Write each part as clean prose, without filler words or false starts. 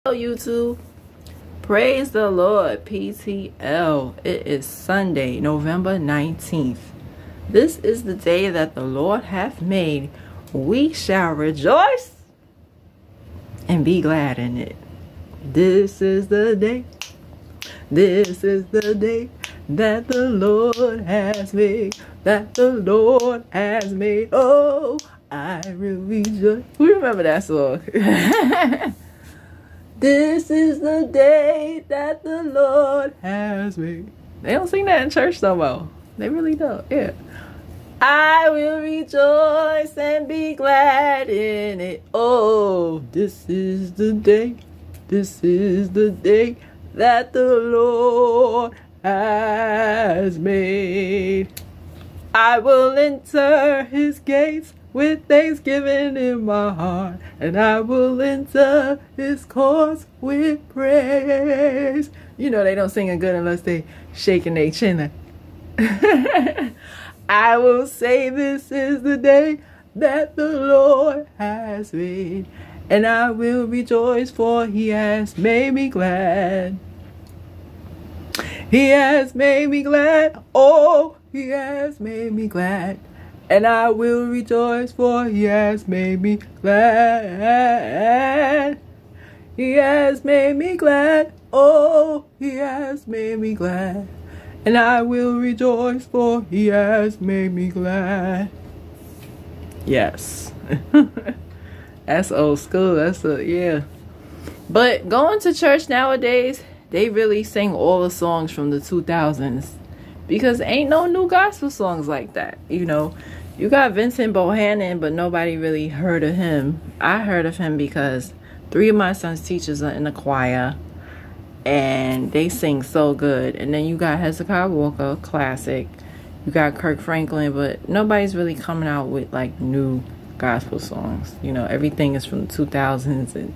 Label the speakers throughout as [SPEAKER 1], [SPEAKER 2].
[SPEAKER 1] Hello YouTube, praise the Lord. PTL. It is Sunday, November 19th. This is the day that the Lord hath made. We shall rejoice and be glad in it. This is the day that the Lord has made, Oh, I will rejoice. Who remember that song? This is the day that the Lord has made. They don't sing that in church no more. They really don't. Yeah. I will rejoice and be glad in it. Oh, this is the day that the Lord has made. I will enter his gates with thanksgiving in my heart, and I will enter his courts with praise. You know they don't sing it good unless they shaking their chin. I will say this is the day that the Lord has made, and I will rejoice, for he has made me glad. He has made me glad. Oh, he has made me glad. And I will rejoice, for he has made me glad. He has made me glad. Oh, he has made me glad. And I will rejoice, for he has made me glad. Yes. That's old school. Yeah. But going to church nowadays, they really sing all the songs from the 2000s. Because ain't no new gospel songs like that. You know, you got Vincent Bohannon, but nobody really heard of him. I heard of him because 3 of my son's teachers are in the choir, and they sing so good. And then you got Hezekiah Walker, classic. You got Kirk Franklin, but nobody's really coming out with like new gospel songs. You know, everything is from the 2000s and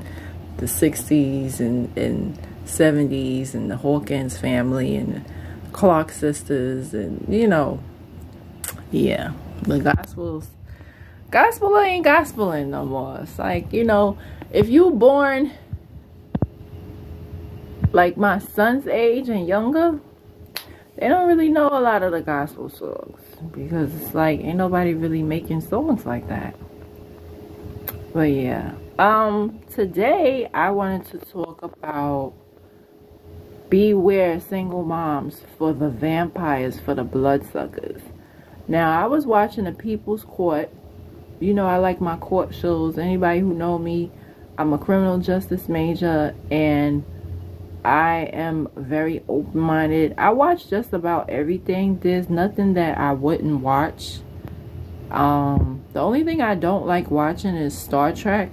[SPEAKER 1] the 60s and 70s and the Hawkins family and Clark sisters, and you know, yeah, the gospel ain't gospeling no more. It's like, you know, if you born like my son's age and younger, they don't really know a lot of the gospel songs, because it's like ain't nobody really making songs like that. But yeah, today I wanted to talk about beware single moms, for the vampires, for the bloodsuckers. Now, I was watching The People's Court. You know, I like my court shows. Anybody who know me, I'm a criminal justice major, and I am very open-minded. I watch just about everything. There's nothing that I wouldn't watch. The only thing I don't like watching is Star Trek.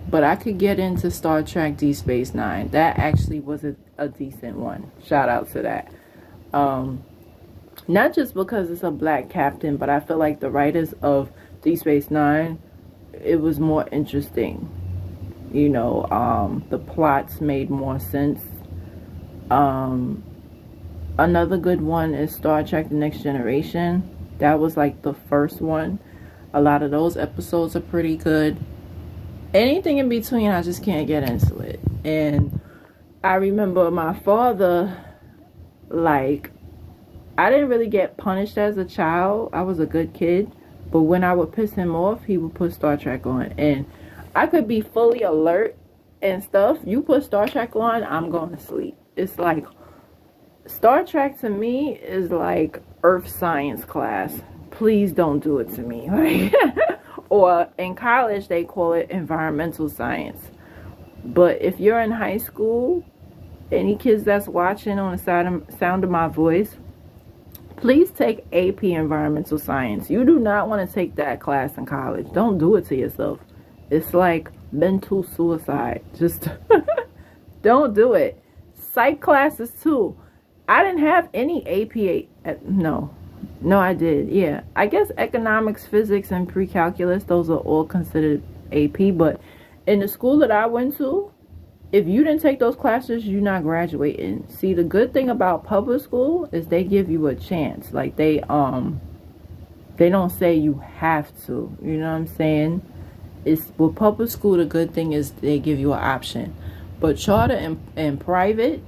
[SPEAKER 1] But I could get into Star Trek Deep Space Nine. That actually was a decent one. Shout out to that. Not just because it's a black captain, but I feel like the writers of Deep Space Nine, it was more interesting. You know, the plots made more sense. Another good one is Star Trek The Next Generation. That was like the first one. A lot of those episodes are pretty good. Anything in between, I just can't get into it. And I remember my father, like, I didn't really get punished as a child. I was a good kid. But when I would piss him off, he would put Star Trek on. And I could be fully alert and stuff. You put Star Trek on, I'm going to sleep. It's like, Star Trek to me is like earth science class. Please don't do it to me. Like, or in college, they call it environmental science. But if you're in high school, any kids that's watching on the sound of my voice, please take AP environmental science. You do not want to take that class in college. Don't do it to yourself. It's like mental suicide. Just don't do it. Psych classes too. I didn't have any AP. No, I did. Yeah, I guess economics, physics, and pre-calculus, those are all considered AP. But in the school that I went to, if you didn't take those classes, you're not graduating. See, the good thing about public school is they give you a chance. Like, they don't say you have to. You know what I'm saying? It's with public school, the good thing is they give you an option. But charter and private,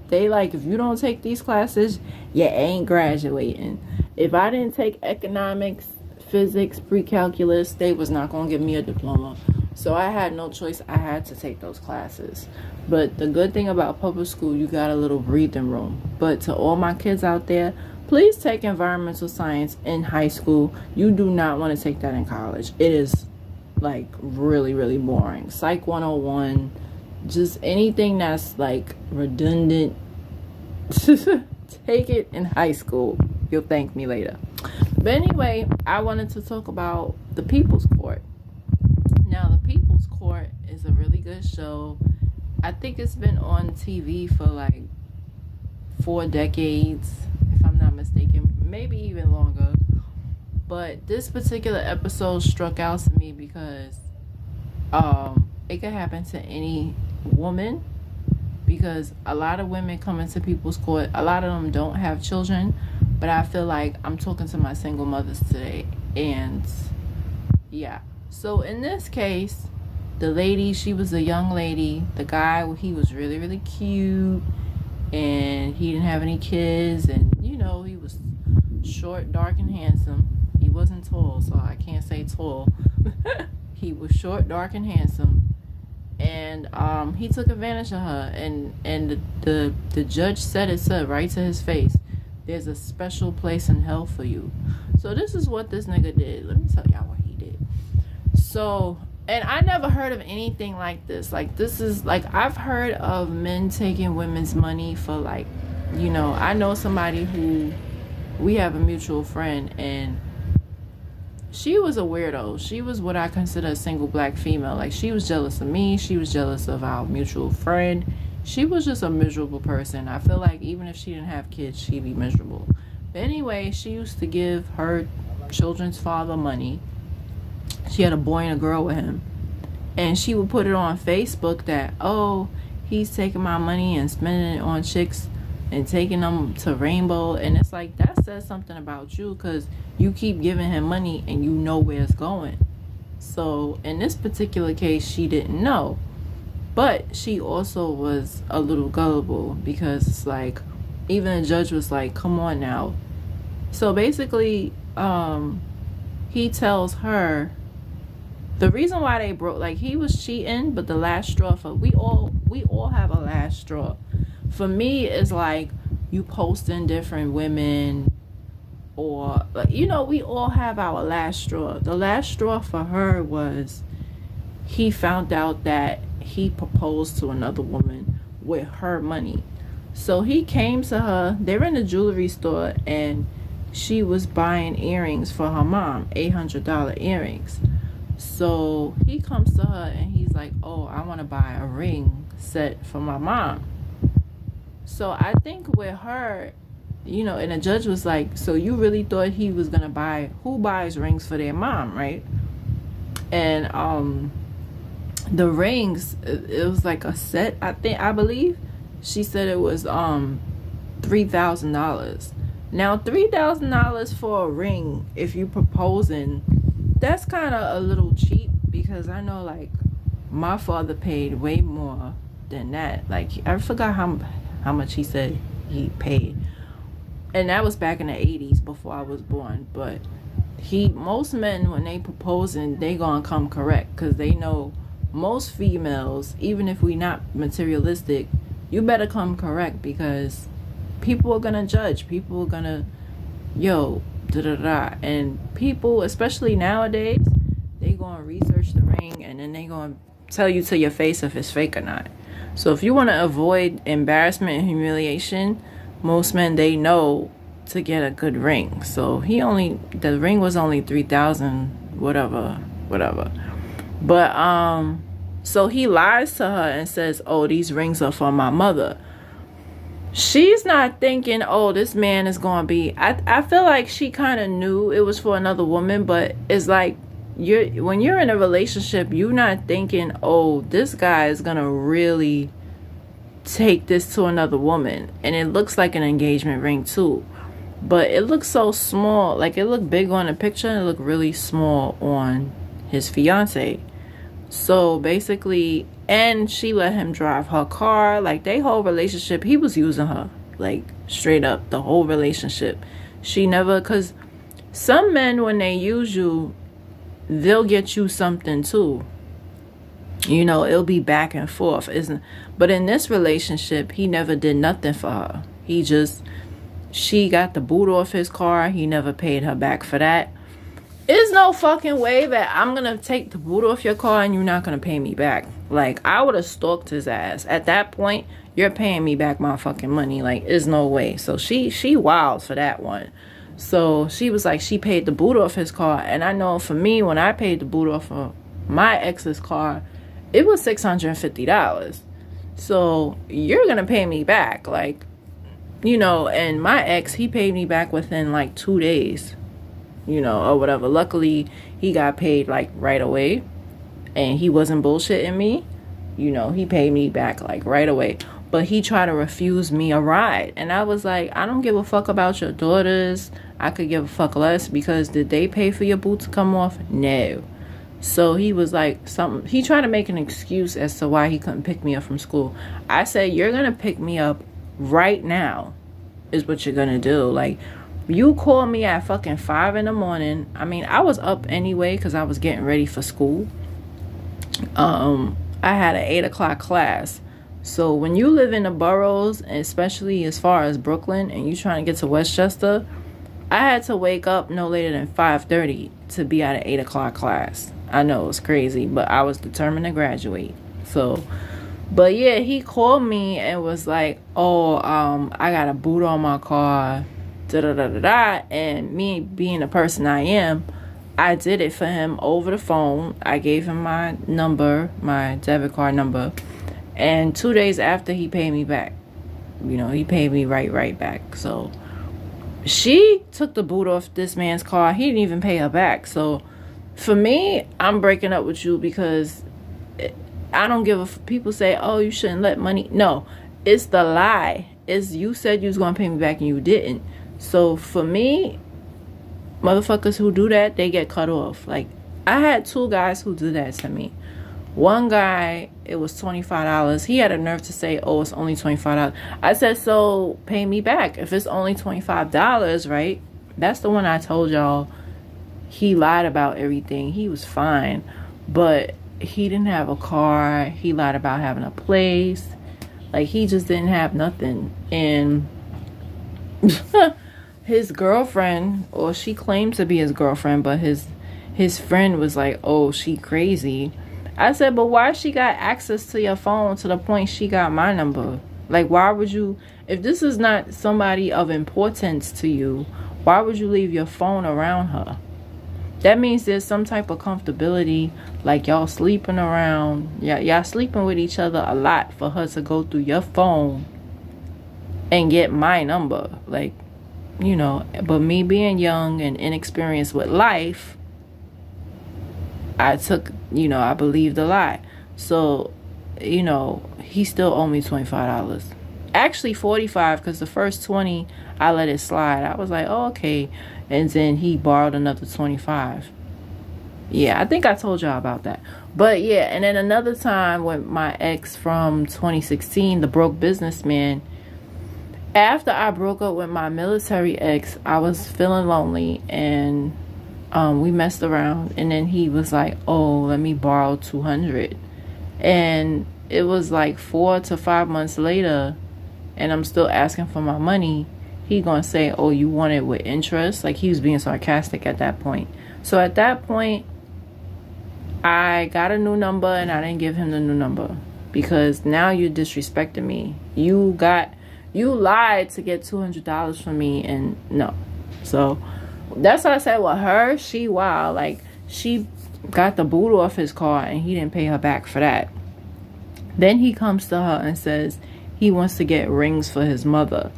[SPEAKER 1] they like, if you don't take these classes, you ain't graduating. If I didn't take economics, physics, pre-calculus, they was not going to give me a diploma. So I had no choice. I had to take those classes. But the good thing about public school, you got a little breathing room. But to all my kids out there, please take environmental science in high school. You do not want to take that in college. It is like really, really boring. Psych 101, just anything that's like redundant. Take it in high school. You'll thank me later. But anyway, I wanted to talk about The People's Court. Now, The People's Court is a really good show. I think it's been on TV for like 4 decades, if I'm not mistaken, maybe even longer. But this particular episode struck out to me because it could happen to any woman, because a lot of women come into People's Court. A lot of them don't have children, but I feel like I'm talking to my single mothers today. And yeah, so in this case, the lady, she was a young lady. The guy, he was really, really cute, and he didn't have any kids, and you know, he was short, dark, and handsome. He wasn't tall, so I can't say tall. He was short, dark, and handsome. And he took advantage of her, and the judge said it, said right to his face, there's a special place in hell for you. So this is what this nigga did. Let me tell y'all what he did. So, and I never heard of anything like this. Like, this is like, I've heard of men taking women's money for, like, you know, I know somebody who, we have a mutual friend, and she was a weirdo. She was what I consider a single black female. Like, she was jealous of me. She was jealous of our mutual friend. She was just a miserable person. I feel like even if she didn't have kids, she'd be miserable. But anyway, she used to give her children's father money. She had a boy and a girl with him. And she would put it on Facebook that, oh, he's taking my money and spending it on chicks and taking them to Rainbow. And it's like, that says something about you, because you keep giving him money and you know where it's going. So in this particular case, she didn't know, but she also was a little gullible, because it's like, even the judge was like, come on now. So basically, he tells her the reason why they broke, like, he was cheating, but the last straw for, we all have a last straw. For me, it's like you posting different women, or, you know, we all have our last straw. The last straw for her was he found out that he proposed to another woman with her money. So he came to her, they're in a jewelry store, and she was buying earrings for her mom, $800 earrings. So he comes to her and he's like, oh, I want to buy a ring set for my mom. So I think with her, you know, and the judge was like, so you really thought he was going to buy, who buys rings for their mom, right? And the rings, it was like a set, I believe. She said it was $3,000. Now, $3,000 for a ring, if you proposing, that's kind of a little cheap, because I know, like, my father paid way more than that. Like, I forgot how much he said he paid, and that was back in the 80s before I was born. But most men, when they proposing, they gonna come correct, because they know most females, even if we not materialistic, you better come correct, because people are gonna judge. People are gonna, yo, da-da-da. And people, especially nowadays, they gonna research the ring, and then they gonna tell you to your face if it's fake or not. So if you want to avoid embarrassment and humiliation, most men, they know to get a good ring. So the ring was only $3,000, whatever. But so he lies to her and says, oh, these rings are for my mother. She's not thinking, oh, this man is going to be, I feel like she kind of knew it was for another woman, but it's like, when you're in a relationship, you're not thinking, oh, this guy is going to really take this to another woman. And it looks like an engagement ring too, but it looks so small. Like, it looked big on the picture and it looked really small on his fiance. So basically, and she let him drive her car. Like, they whole relationship, he was using her. Like, straight up, the whole relationship. She never, because some men, when they use you, they'll get you something too. You know, it'll be back and forth. But in this relationship, he never did nothing for her. She got the boot off his car. He never paid her back for that. There's no fucking way that I'm going to take the boot off your car and you're not going to pay me back. Like, I would have stalked his ass. At that point, you're paying me back my fucking money. Like, there's no way. So she wild for that one. So she was like, she paid the boot off his car. And I know for me, when I paid the boot off of my ex's car, it was $650. So you're going to pay me back. Like, you know, and my ex, he paid me back within like 2 days. You know, or whatever. Luckily, he got paid like right away. And he wasn't bullshitting me. You know, he paid me back like right away. But he tried to refuse me a ride. And I was like, I don't give a fuck about your daughters. I could give a fuck less, because did they pay for your boot to come off? No. So he was like, he tried to make an excuse as to why he couldn't pick me up from school. I said, you're going to pick me up right now is what you're going to do. Like, you called me at fucking 5 in the morning. I mean, I was up anyway because I was getting ready for school. I had an 8 o'clock class. So when you live in the boroughs, especially as far as Brooklyn, and you trying to get to Westchester, I had to wake up no later than 5:30 to be at an 8 o'clock class. I know it's crazy, but I was determined to graduate. So, but yeah, he called me and was like, oh, I got a boot on my car. And me being the person I am, I did it for him over the phone. I gave him my number, my debit card number, and 2 days after, he paid me back. You know, he paid me right back. So she took the boot off this man's car. He didn't even pay her back. So for me, I'm breaking up with you because I don't give a people say, oh, you shouldn't let money. No, it's the lie. It's you said you was gonna pay me back and you didn't. So for me, motherfuckers who do that, they get cut off. Like, I had 2 guys who did that to me. One guy, it was $25. He had a nerve to say, oh, it's only $25. I said, so pay me back. If it's only $25, right? That's the one I told y'all. He lied about everything. He was fine. But he didn't have a car. He lied about having a place. Like, he just didn't have nothing. And his girlfriend, or she claimed to be his girlfriend, but his friend was like, oh, she crazy. I said, but why she got access to your phone to the point she got my number? Like, why would you, if this is not somebody of importance to you, why would you leave your phone around her? That means there's some type of comfortability, like y'all sleeping around, y'all sleeping with each other a lot for her to go through your phone and get my number. Like, you know, but me being young and inexperienced with life, I took, you know, I believed the lie. So, you know, he still owed me $25. Actually $45, because the first 20 I let it slide. I was like, oh, okay. And then he borrowed another 25. Yeah, I think I told y'all about that. But yeah, and then another time with my ex from 2016, the broke businessman. After I broke up with my military ex, I was feeling lonely, and we messed around, and then he was like, oh, let me borrow $200. And it was like 4 to 5 months later, and I'm still asking for my money. He gonna say, oh, you want it with interest? Like, he was being sarcastic at that point. So at that point, I got a new number, and I didn't give him the new number, because now you're disrespecting me. You lied to get $200 from me, and no. So that's what I said with her. She wild. Like, she got the boot off his car, and he didn't pay her back for that. Then he comes to her and says he wants to get rings for his mother.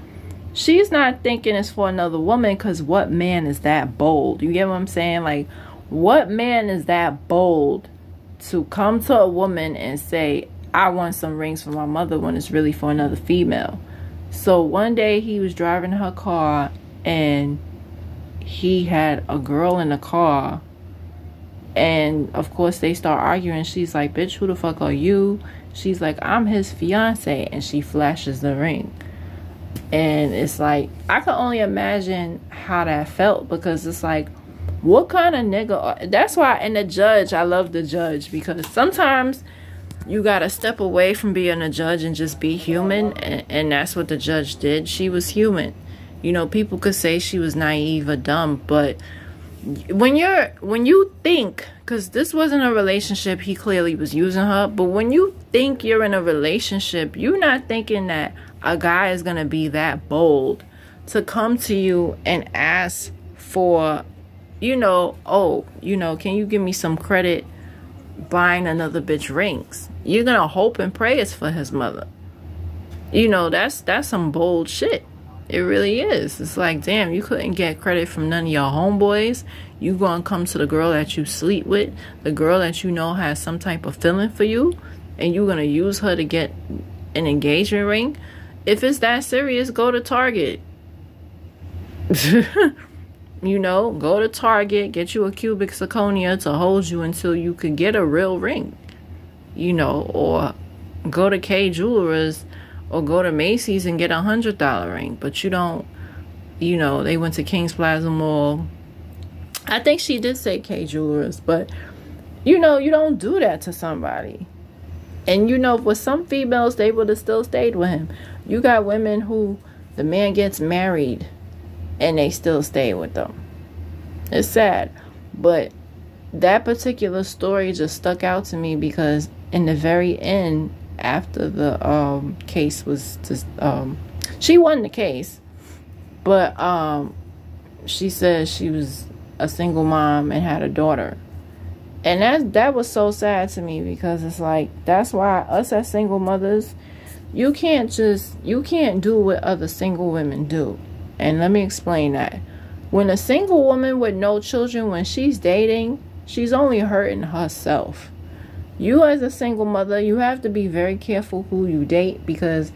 [SPEAKER 1] She's not thinking it's for another woman, because what man is that bold? You get what I'm saying? Like, what man is that bold to come to a woman and say, I want some rings for my mother, when it's really for another female? So one day he was driving her car, and he had a girl in the car, And of course they start arguing. She's like, bitch, who the fuck are you? She's like, I'm his fiance. And she flashes the ring. And it's like, I can only imagine how that felt, because it's like, what kind of nigga that's why. And the judge, I love the judge, because sometimes you gotta step away from being a judge and just be human. And that's what the judge did. She was human. You know, people could say she was naive or dumb, but when you think, because this wasn't a relationship, he clearly was using her, but when you think you're in a relationship, you're not thinking that a guy is gonna be that bold to come to you and ask for, you know, oh, you know, can you give me some credit buying another bitch rings? You're gonna hope and pray it's for his mother. You know, that's some bold shit. It really is. It's like, damn, you couldn't get credit from none of your homeboys. You gonna come to the girl that you sleep with, the girl that you know has some type of feeling for you, and you gonna use her to get an engagement ring? If it's that serious, go to Target. You know, go to Target, get you a cubic zirconia to hold you until you could get a real ring. You know, or go to K Jewelers, or go to Macy's and get $100 ring. But you don't, you know, they went to Kings Plaza Mall. I think she did say K Jewelers, but you know, you don't do that to somebody. And you know, with some females, they would have still stayed with him. You got women who the man gets married and they still stay with them. It's sad. But that particular story just stuck out to me, because in the very end, after the case was just, she won the case, but she said she was a single mom and had a daughter. And that was so sad to me, because it's like, that's why us as single mothers, you can't do what other single women do. And let me explain that. When a single woman with no children, when she's dating, she's only hurting herself. You as a single mother, you have to be very careful who you date, because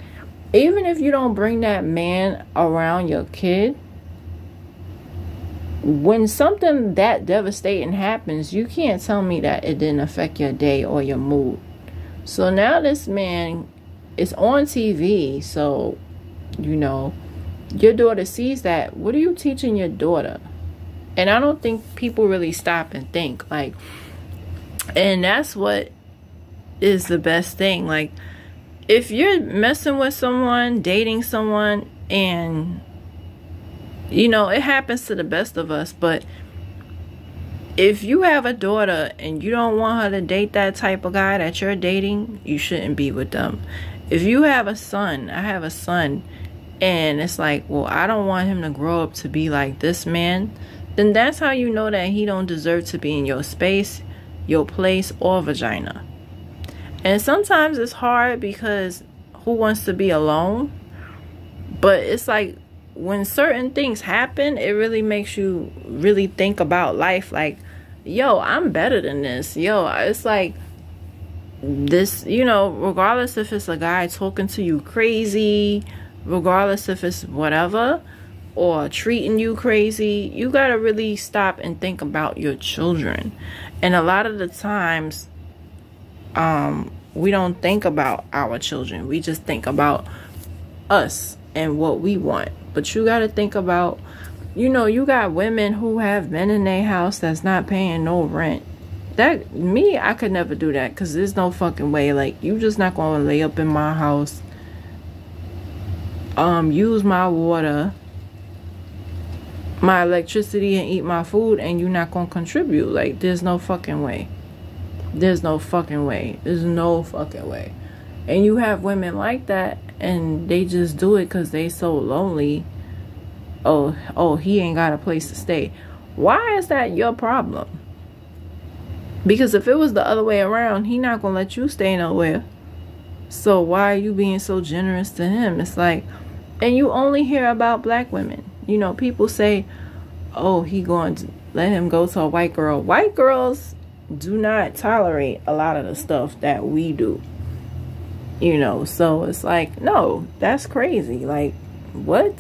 [SPEAKER 1] even if you don't bring that man around your kid, when something that devastating happens, you can't tell me that it didn't affect your day or your mood. So now this man is on TV, so, you know, your daughter sees that. What are you teaching your daughter? And I don't think people really stop and think, like, and that's what is the best thing. Like, if you're messing with someone, dating someone, and you know, it happens to the best of us, but if you have a daughter and you don't want her to date that type of guy that you're dating, you shouldn't be with them. If you have a son, I have a son, and it's like, well, I don't want him to grow up to be like this man, then that's how you know that he don't deserve to be in your space, your place, or vagina. And sometimes it's hard, because who wants to be alone? But it's like, when certain things happen, it really makes you really think about life. Like, yo, I'm better than this. Yo, it's like this, you know, regardless if it's a guy talking to you crazy, regardless if it's whatever, or treating you crazy, you gotta really stop and think about your children. And a lot of the times, we don't think about our children. We just think about us and what we want. But you got to think about, you know, you got women who have men in their house that's not paying no rent. I could never do that, because there's no fucking way. Like, you just not going to lay up in my house, use my water, my electricity, and eat my food, and you're not going to contribute. Like, there's no fucking way. There's no fucking way. There's no fucking way. And you have women like that, and they just do it because they so lonely. Oh, he ain't got a place to stay. Why is that your problem? Because if it was the other way around, he not gonna let you stay nowhere. So why are you being so generous to him? It's like, and you only hear about black women. You know, people say, oh, he going to let him go to a white girl. White girls do not tolerate a lot of the stuff that we do. You know, so it's like, no, that's crazy. Like, what?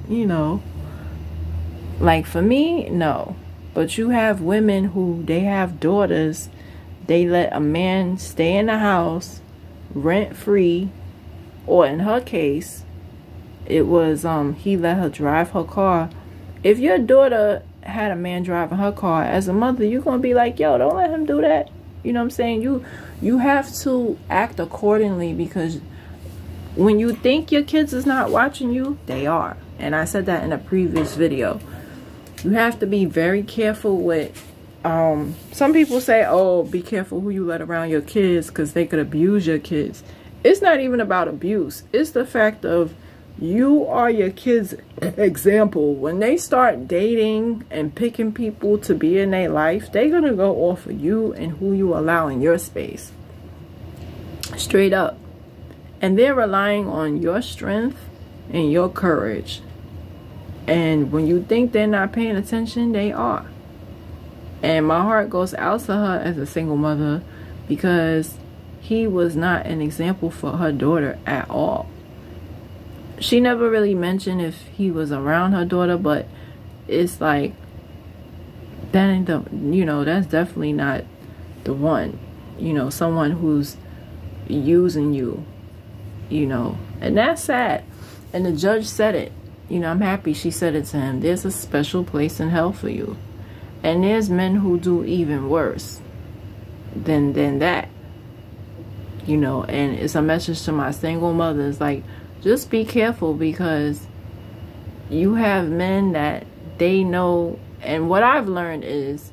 [SPEAKER 1] You know, like, for me, no. But you have women who, they have daughters, they let a man stay in the house rent free, or in her case, it was he let her drive her car. If your daughter had a man driving her car, as a mother, you're gonna be like, yo, don't let him do that. You know what I'm saying? You have to act accordingly, because when you think your kids is not watching you, they are. And I said that in a previous video. You have to be very careful with, some people say, oh, be careful who you let around your kids because they could abuse your kids. It's not even about abuse. It's the fact of, you are your kids' example. When they start dating and picking people to be in their life, they're going to go off of you and who you allow in your space. Straight up. And they're relying on your strength and your courage. And when you think they're not paying attention, they are. And my heart goes out to her as a single mother, because he was not an example for her daughter at all. She never really mentioned if he was around her daughter, but it's like, that ain't the, you know, that's definitely not the one. You know, someone who's using you, you know, and that's sad. And the judge said it. You know, I'm happy she said it to him. There's a special place in hell for you. And there's men who do even worse than that. You know, and it's a message to my single mothers. Like, just be careful, because you have men that they know. And what I've learned is,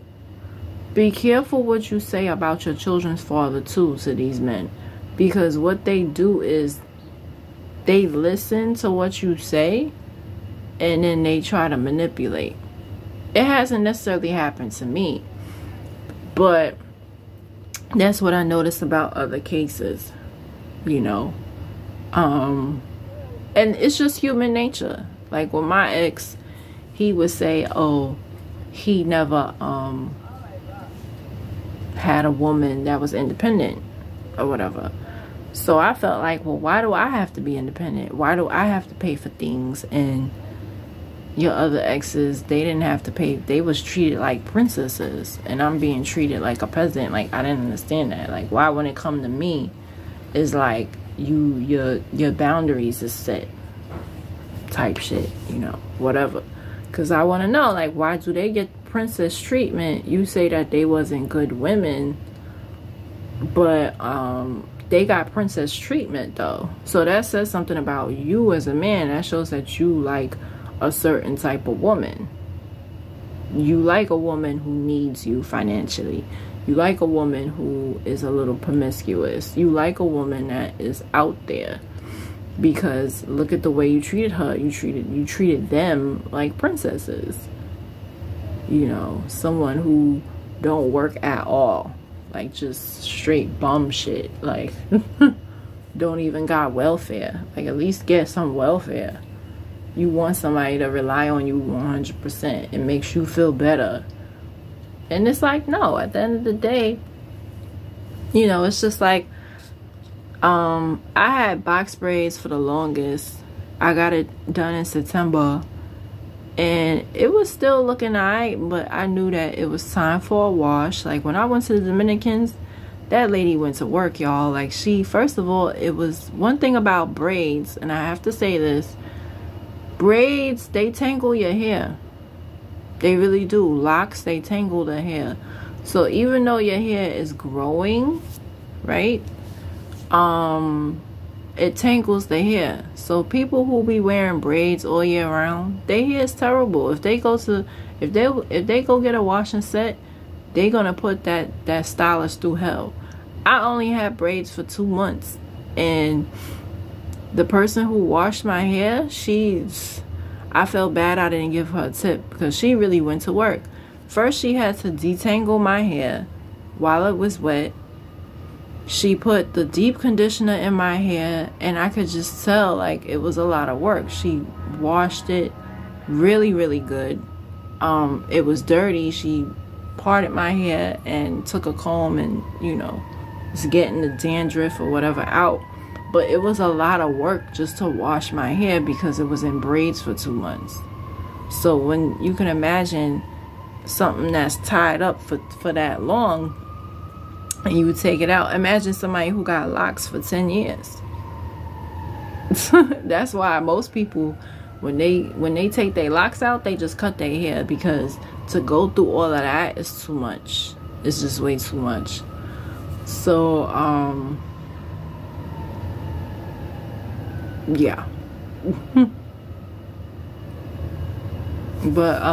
[SPEAKER 1] be careful what you say about your children's father too to these men. Because what they do is, they listen to what you say, and then they try to manipulate. It hasn't necessarily happened to me, but that's what I noticed about other cases, you know. And it's just human nature. Like with my ex, he would say, oh, he never had a woman that was independent or whatever. So I felt like, well, why do I have to be independent? Why do I have to pay for things? And your other exes, they didn't have to pay. They was treated like princesses, and I'm being treated like a peasant. Like, I didn't understand that. Like, why when it come to me, it's like your boundaries is set type shit, you know, whatever. Because I want to know, like, why do they get princess treatment? You say that they wasn't good women, but they got princess treatment though. So that says something about you as a man. That shows that you like a certain type of woman. You like a woman who needs you financially. You like a woman who is a little promiscuous. You like a woman that is out there. Because look at the way you treated her. You treated them like princesses. You know, someone who don't work at all. Like, just straight bum shit. Like, don't even got welfare. Like, at least get some welfare. You want somebody to rely on you 100%. It makes you feel better. And it's like, no, at the end of the day, you know, it's just like, I had box braids for the longest. I got it done in September. And it was still looking alright, but I knew that it was time for a wash. Like, when I went to the Dominicans, that lady went to work, y'all. Like, she, first of all, it was one thing about braids, and I have to say this. Braids, they tangle your hair. They really do. Locks, they tangle the hair. So even though your hair is growing, right? It tangles the hair. So people who be wearing braids all year round, their hair is terrible. If they go get a wash and set, they're gonna put that stylist through hell. I only had braids for 2 months, and the person who washed my hair, I felt bad I didn't give her a tip, because she really went to work. First, she had to detangle my hair while it was wet. She put the deep conditioner in my hair, and I could just tell, like, it was a lot of work. She washed it really, really good. It was dirty. She parted my hair and took a comb and, you know, was getting the dandruff or whatever out. But it was a lot of work just to wash my hair, because it was in braids for 2 months. So when you can imagine something that's tied up for that long, and you would take it out. Imagine somebody who got locks for 10 years. That's why most people, when they take their locks out, they just cut their hair, because to go through all of that is too much. It's just way too much. So yeah. But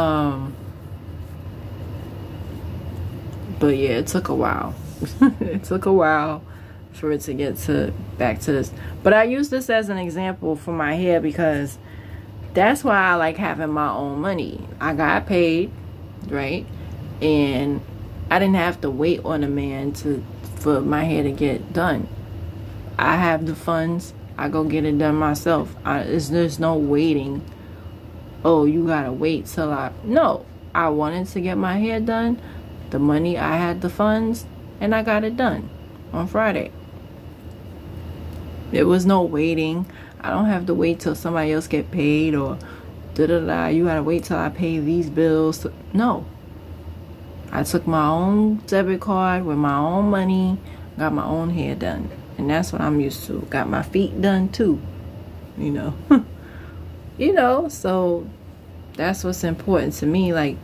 [SPEAKER 1] yeah, it took a while. It took a while for it to get back to this. But I use this as an example for my hair, because that's why I like having my own money. I got paid, right? And I didn't have to wait on a man for my hair to get done. I have the funds. I go get it done myself. There's no waiting. Oh, you gotta wait till no. I wanted to get my hair done. The money, I had the funds, and I got it done on Friday. There was no waiting. I don't have to wait till somebody else get paid, or you gotta wait till I pay these bills. No. I took my own debit card with my own money, got my own hair done. And that's what I'm used to. Got my feet done too. You know. You know, so that's what's important to me. Like,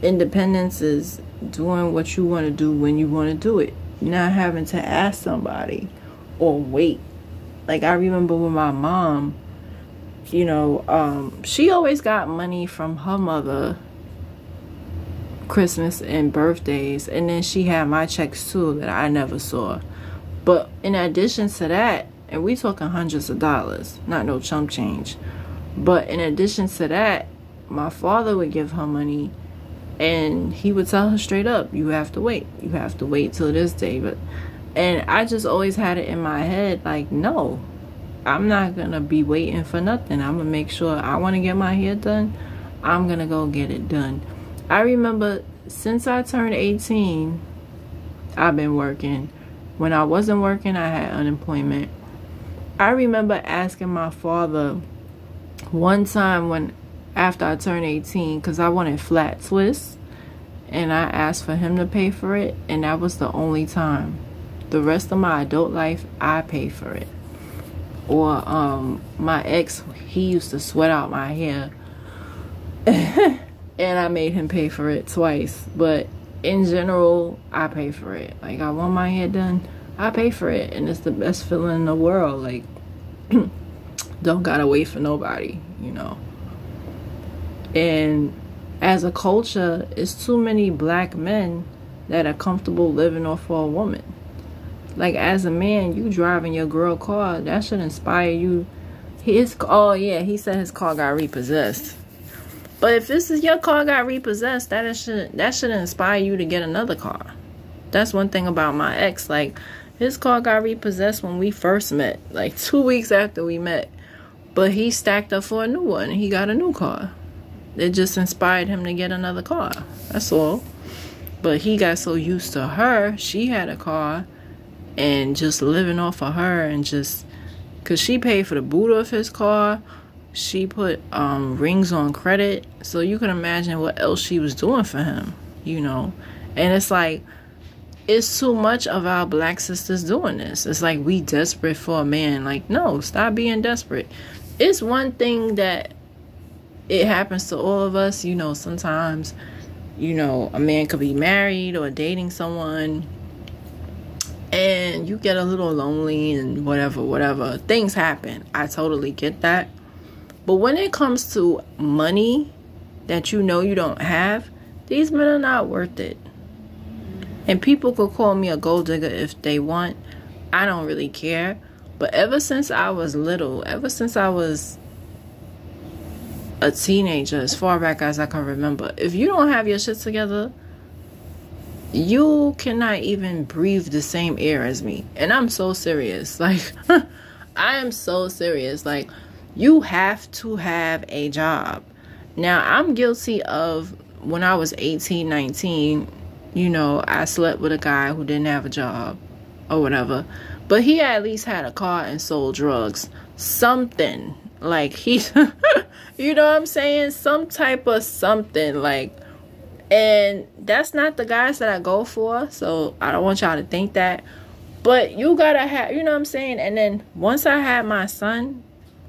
[SPEAKER 1] independence is doing what you want to do when you want to do it. Not having to ask somebody or wait. Like, I remember with my mom, you know, she always got money from her mother, Christmas and birthdays, and then she had my checks too that I never saw. But in addition to that, and we talking hundreds of dollars, not no chump change, but in addition to that, my father would give her money, and he would tell her straight up, you have to wait till this day. And I just always had it in my head, like, no, I'm not gonna be waiting for nothing. I'm gonna make sure I want to get my hair done, I'm gonna go get it done. I remember since I turned 18, I've been working. When I wasn't working, I had unemployment. I remember asking my father one time after I turned 18, because I wanted flat twists, and I asked for him to pay for it, and that was the only time. The rest of my adult life, I paid for it. Or my ex, he used to sweat out my hair, and I made him pay for it twice. But in general, I pay for it. Like, I want my hair done, I pay for it, and it's the best feeling in the world. Like, don't gotta wait for nobody, you know. And as a culture, it's too many black men that are comfortable living off for a woman. Like, as a man, you driving your girl car, that should inspire you. Oh yeah, he said his car got repossessed. But if this is your car got repossessed, that should inspire you to get another car. That's one thing about my ex. Like, his car got repossessed when we first met, like 2 weeks after we met. But he stacked up for a new one, and he got a new car. It just inspired him to get another car. That's all. But he got so used to her, she had a car, and just living off of her, and just, because she paid for the boot of his car. She put rings on credit. So you can imagine what else she was doing for him, you know. And it's like, it's too much of our black sisters doing this. It's like, we desperate for a man. Like, no, stop being desperate. It's one thing that it happens to all of us, you know. Sometimes, you know, a man could be married or dating someone, and you get a little lonely and whatever. Things happen. I totally get that. But when it comes to money that you know you don't have, these men are not worth it. And people could call me a gold digger if they want. I don't really care. But ever since I was little, ever since I was a teenager, as far back as I can remember, if you don't have your shit together, you cannot even breathe the same air as me. And I'm so serious. Like, I am so serious. Like, you have to have a job. Now, I'm guilty of, when I was 18, 19, you know, I slept with a guy who didn't have a job or whatever. But he at least had a car and sold drugs. Something. Like, he, you know what I'm saying? Some type of something. Like, And that's not the guys that I go for. So I don't want y'all to think that. But you gotta have, you know what I'm saying? And then once I had my son,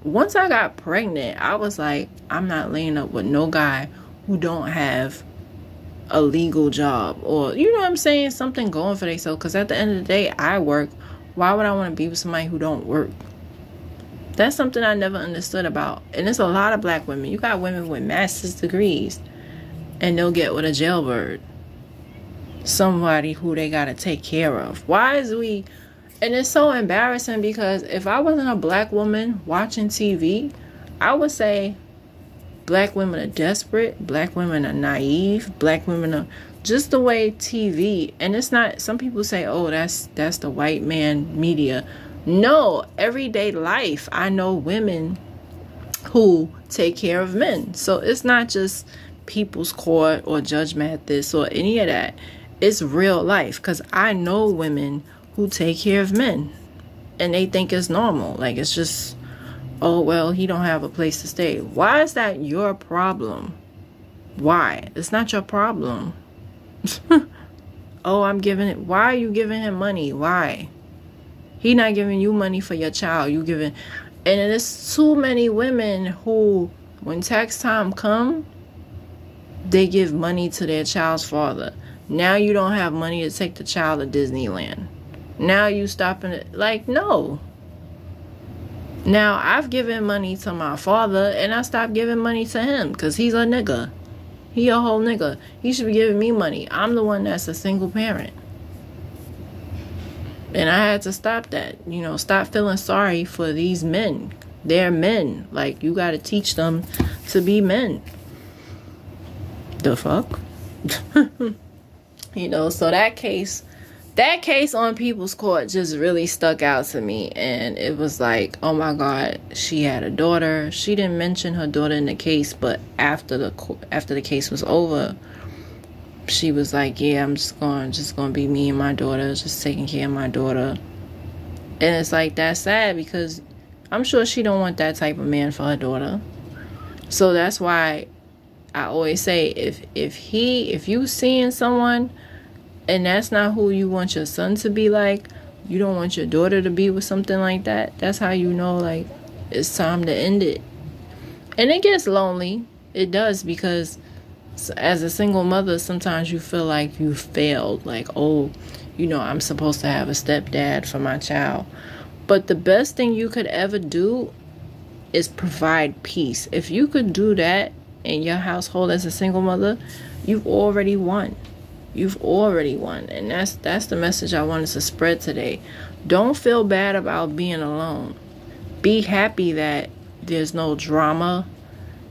[SPEAKER 1] once I got pregnant, I was like, I'm not laying up with no guy who don't have a legal job, or you know what I'm saying, something going for themselves. Because at the end of the day, I work. Why would I want to be with somebody who don't work? That's something I never understood about. And there's a lot of black women. You got women with master's degrees and they'll get with a jailbird, somebody who they gotta take care of. Why is we... And it's so embarrassing, because if I wasn't a black woman watching TV, I would say black women are desperate, black women are naive, black women are just the way TV. And it's not, some people say, oh, that's the white man media. No, everyday life, I know women who take care of men. So it's not just People's Court or Judge Mathis or any of that. It's real life, because I know women who take care of men and they think it's normal. Like, it's just, oh, well, he don't have a place to stay. Why is that your problem? Why? It's not your problem. Oh, I'm giving it. Why are you giving him money? Why? He not giving you money for your child. You giving. And there's too many women who, when tax time come, they give money to their child's father. Now you don't have money to take the child to Disneyland. Now you stopping it. Like, no. Now I've given money to my father and I stopped giving money to him because he's a nigga. He a whole nigga. He should be giving me money. I'm the one that's a single parent. And I had to stop that. You know, stop feeling sorry for these men. They're men. Like, you got to teach them to be men. The fuck? You know, so that case on People's Court just really stuck out to me. And it was like, oh my God, she had a daughter. She didn't mention her daughter in the case, but after the case was over, she was like, yeah, I'm just going to be me and my daughter, just taking care of my daughter. And it's like, that's sad, because I'm sure she don't want that type of man for her daughter. So that's why I always say, if you seeing someone and that's not who you want your son to be like, you don't want your daughter to be with something like that, that's how you know, like, it's time to end it. And it gets lonely. It does, because as a single mother, sometimes you feel like you failed. Like, oh, you know, I'm supposed to have a stepdad for my child. But the best thing you could ever do is provide peace. If you could do that in your household as a single mother, you've already won. You've already won. And that's the message I wanted to spread today. Don't feel bad about being alone. Be happy that there's no drama.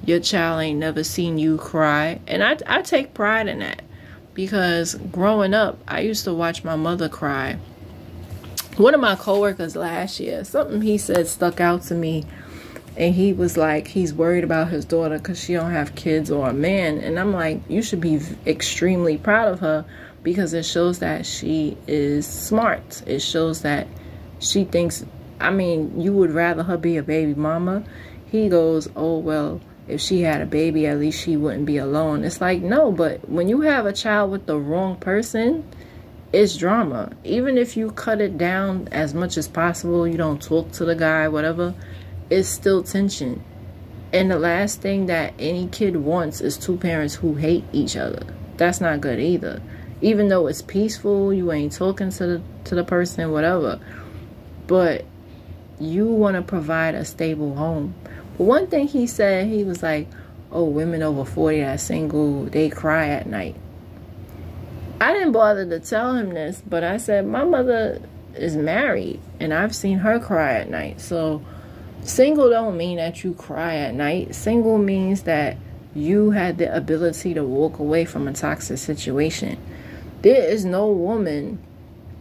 [SPEAKER 1] Your child ain't never seen you cry. And I take pride in that, because growing up, I used to watch my mother cry. One of my coworkers last year, something he said stuck out to me. And he was like, he's worried about his daughter because she don't have kids or a man. And I'm like, you should be extremely proud of her, because it shows that she is smart. It shows that she thinks, I mean, you would rather her be a baby mama. He goes, oh, well, if she had a baby, at least she wouldn't be alone. It's like, no, but when you have a child with the wrong person, it's drama. Even if you cut it down as much as possible, you don't talk to the guy, whatever, it's still tension. And the last thing that any kid wants is two parents who hate each other. That's not good either. Even though it's peaceful, you ain't talking to the person, whatever, but you want to provide a stable home. But one thing he said, he was like, oh, women over 40 that are single, they cry at night. I didn't bother to tell him this, but I said, my mother is married and I've seen her cry at night. So single don't mean that you cry at night. Single means that you had the ability to walk away from a toxic situation. There is no woman,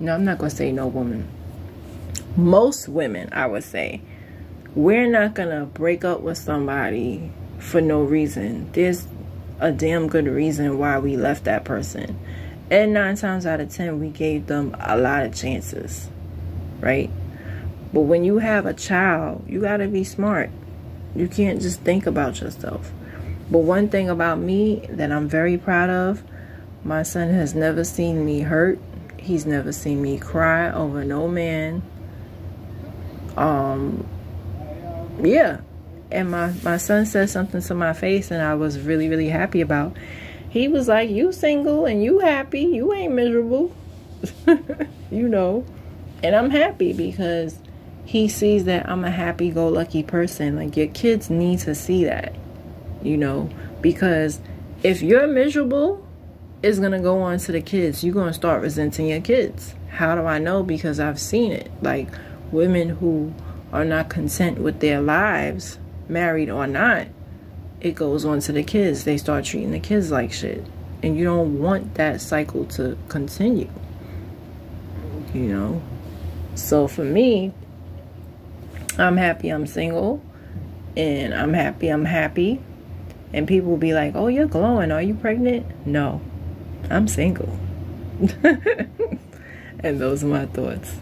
[SPEAKER 1] no, I'm not going to say no woman. Most women, I would say, we're not going to break up with somebody for no reason. There's a damn good reason why we left that person. And 9 times out of 10, we gave them a lot of chances, right? But when you have a child, you got to be smart. You can't just think about yourself. But one thing about me that I'm very proud of, My son has never seen me hurt. He's never seen me cry over no man. Yeah. And my son said something to my face and I was really, really happy about. He was like, you single and you happy. You ain't miserable. You know. And I'm happy because he sees that I'm a happy-go-lucky person. Like, your kids need to see that. You know. Because if you're miserable, it's going to go on to the kids. You're going to start resenting your kids. How do I know? Because I've seen it. Like, women who are not content with their lives, married or not, it goes on to the kids. They start treating the kids like shit. And you don't want that cycle to continue. You know? So for me, I'm happy I'm single. And I'm happy I'm happy. And people will be like, oh, you're glowing. Are you pregnant? No. I'm single. And those are my thoughts.